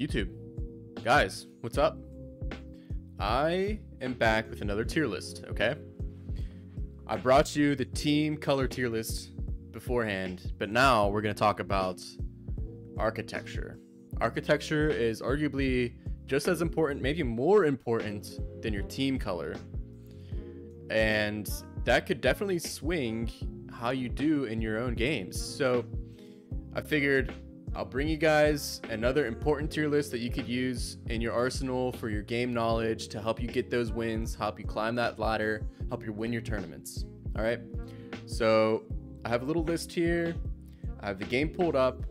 YouTube. Guys, what's up? I am back with another tier list, okay? I brought you the team color tier list beforehand, but now we're going to talk about architecture. Architecture is arguably just as important, maybe more important than your team color. And that could definitely swing how you do in your own games. So I figured I'll bring you guys another important tier list that you could use in your arsenal for your game knowledge to help you get those wins, help you climb that ladder, help you win your tournaments. All right. So I have a little list here. I have the game pulled up.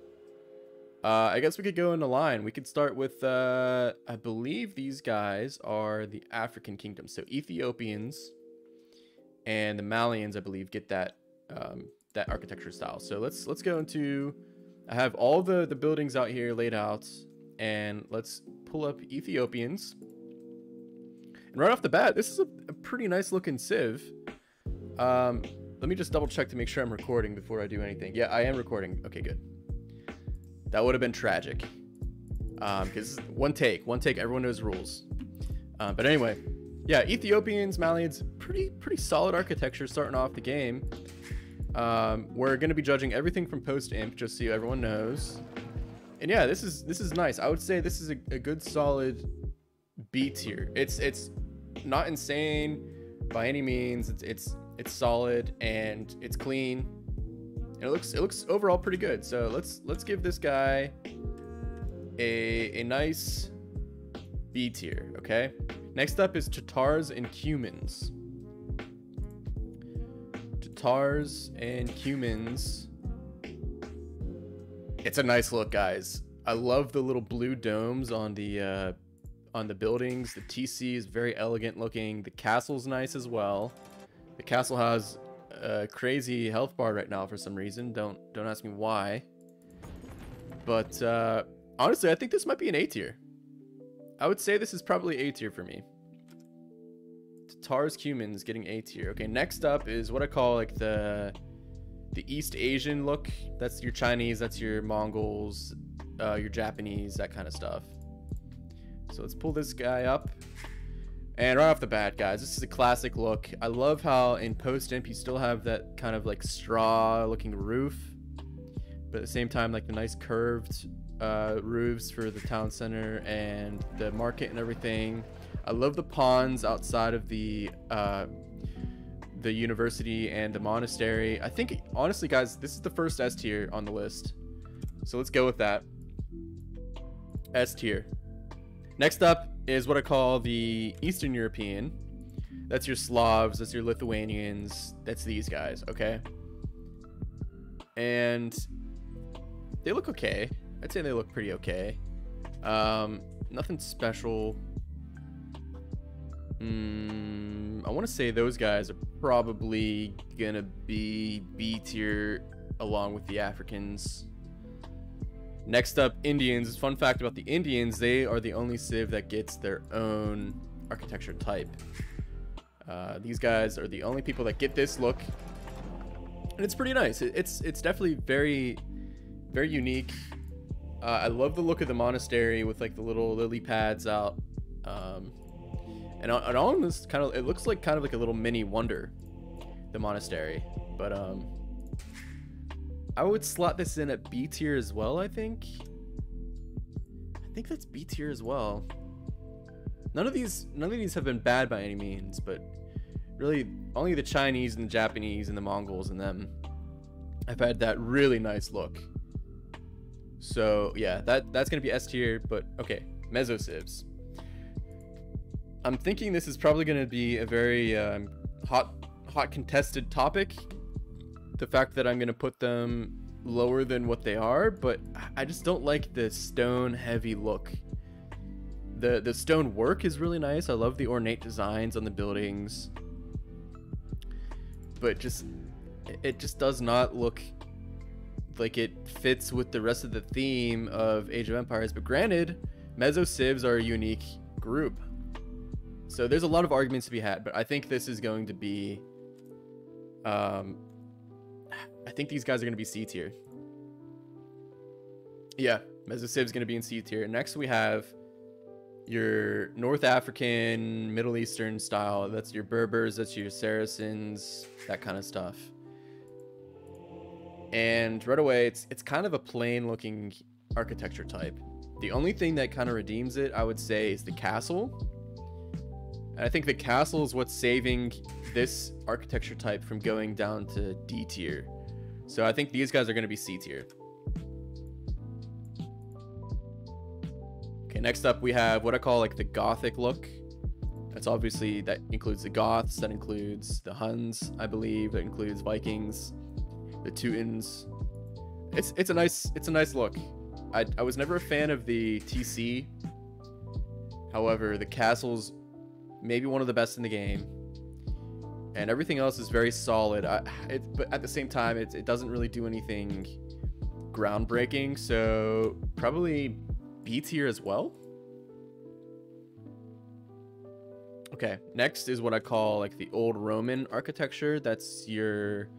I guess we could go in a line. We could start with, I believe these guys are the African kingdoms. So Ethiopians and the Malians, I believe, get that that architecture style. So let's go into. I have all the buildings out here laid out, and let's pull up Ethiopians. And right off the bat, this is a pretty nice looking civ. Let me just double check to make sure I'm recording before I do anything. Yeah, I am recording. Okay, good. That would have been tragic. Because one take, everyone knows rules. But anyway, yeah, Ethiopians, Malians, pretty solid architecture starting off the game. We're going to be judging everything from post-imp, just so everyone knows. And yeah, this is nice. I would say this is a good solid B tier. It's not insane by any means. It's solid and it's clean. And it looks overall pretty good. So let's give this guy a nice B tier, okay? Next up is Tatars and Cumans. Tatars and Cumans. It's a nice look, guys. I love the little blue domes on the buildings. The TC is very elegant looking. The castle's nice as well. The castle has a crazy health bar right now for some reason. Don't ask me why. But honestly, I think this might be an A tier. I would say this is probably A tier for me. Tatars, Cumans getting A tier. Okay, next up is what I call like the East Asian look. That's your Chinese, that's your Mongols, your Japanese, that kind of stuff. So let's pull this guy up. And right off the bat, guys, this is a classic look. I love how in post-imp you still have that kind of like straw looking roof, but at the same time like the nice curved roofs for the town center and the market and everything. I love the ponds outside of the university and the monastery. I think honestly, guys, this is the first S tier on the list, so let's go with that. S tier. Next up is what I call the Eastern European. That's your Slavs, that's your Lithuanians, that's these guys, okay? And they look okay. I'd say they look pretty okay. Nothing special. I want to say those guys are probably gonna be B tier along with the Africans. Next up, Indians. Fun fact about the Indians, they are the only civ that gets their own architecture type. These guys are the only people that get this look, and it's pretty nice. It's definitely very unique. I love the look of the monastery with like the little lily pads out. And on this kind of, it looks like kind of like a little mini wonder, the monastery. But I would slot this in at B tier as well. I think that's B tier as well. None of these have been bad by any means, but really only the Chinese and the Japanese and the Mongols and them have had that really nice look. So yeah, that's gonna be S tier. But okay, Meso Sieves. I'm thinking this is probably going to be a very hot contested topic. The fact that I'm going to put them lower than what they are, but I just don't like the stone heavy look. The stone work is really nice. I love the ornate designs on the buildings, but it just does not look like it fits with the rest of the theme of Age of Empires. But granted, Meso Sieves are a unique group. So there's a lot of arguments to be had, but I think this is going to be, I think these guys are going to be C tier. Yeah, Meso Sieves is going to be in C tier. Next we have your North African, Middle Eastern style. That's your Berbers, that's your Saracens, that kind of stuff. And right away, it's kind of a plain looking architecture type. The only thing that kind of redeems it, I would say, is the castle. And I think the castle is what's saving this architecture type from going down to D tier. So I think these guys are going to be C tier. Okay, next up we have what I call like the Gothic look. That's obviously, that includes the Goths, that includes the Huns, I believe, that includes Vikings, the Teutons. It's a nice look. I was never a fan of the TC. However, the castle's maybe one of the best in the game, and everything else is very solid. But at the same time, it doesn't really do anything groundbreaking. So probably B tier as well. Okay, next is what I call like the old Roman architecture. That's your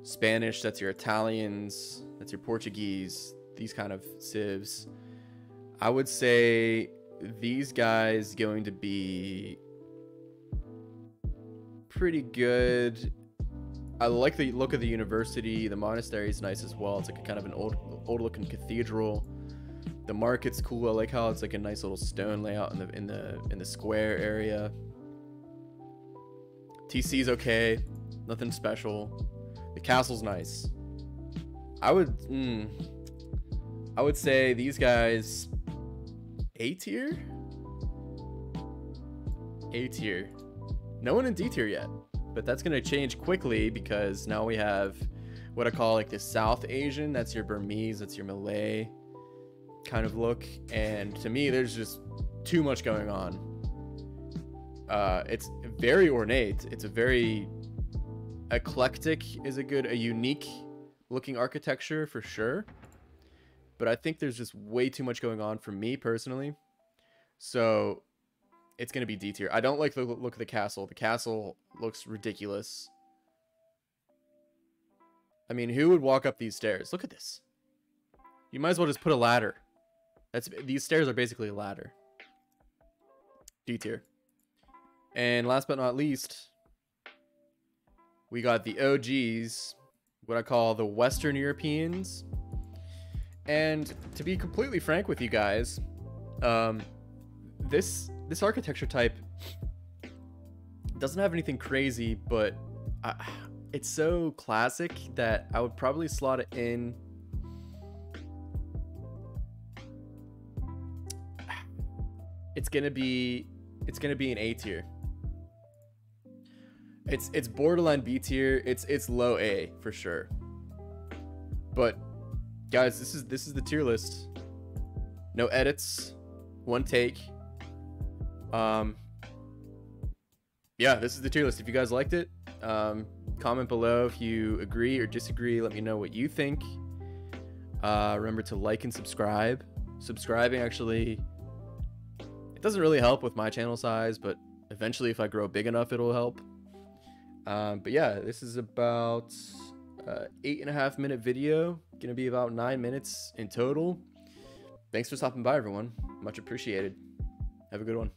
Spanish, that's your Italians, that's your Portuguese, these kind of civs. I would say these guys going to be pretty good. I like the look of the university. The monastery is nice as well. It's like a kind of an old looking cathedral. The market's cool. I like how it's like a nice little stone layout in the square area. TC's okay, nothing special. The castle's nice. I would say these guys A tier? A tier. No one in D tier yet, but that's gonna change quickly because now we have what I call like the South Asian. That's your Burmese, that's your Malay kind of look, and to me there's just too much going on. It's very ornate. It's a very eclectic, a unique looking architecture for sure, but I think there's just way too much going on for me personally, so it's gonna be D tier. I don't like the look of the castle. The castle looks ridiculous. I mean, who would walk up these stairs? Look at this. You might as well just put a ladder. These stairs are basically a ladder. D tier. And last but not least, we got the OGs, what I call the Western Europeans. And to be completely frank with you guys, this architecture type doesn't have anything crazy, but it's so classic that I would probably slot it in. It's gonna be an A tier. It's borderline B tier. It's low A for sure. But guys, this is the tier list. No edits, one take. Yeah, this is the tier list. If you guys liked it, comment below if you agree or disagree. Let me know what you think. Remember to like and subscribe. Subscribing actually, it doesn't really help with my channel size, but eventually if I grow big enough, it'll help. But yeah, this is about 8.5 minute video. Gonna be about 9 minutes in total. Thanks for stopping by, everyone. Much appreciated. Have a good one.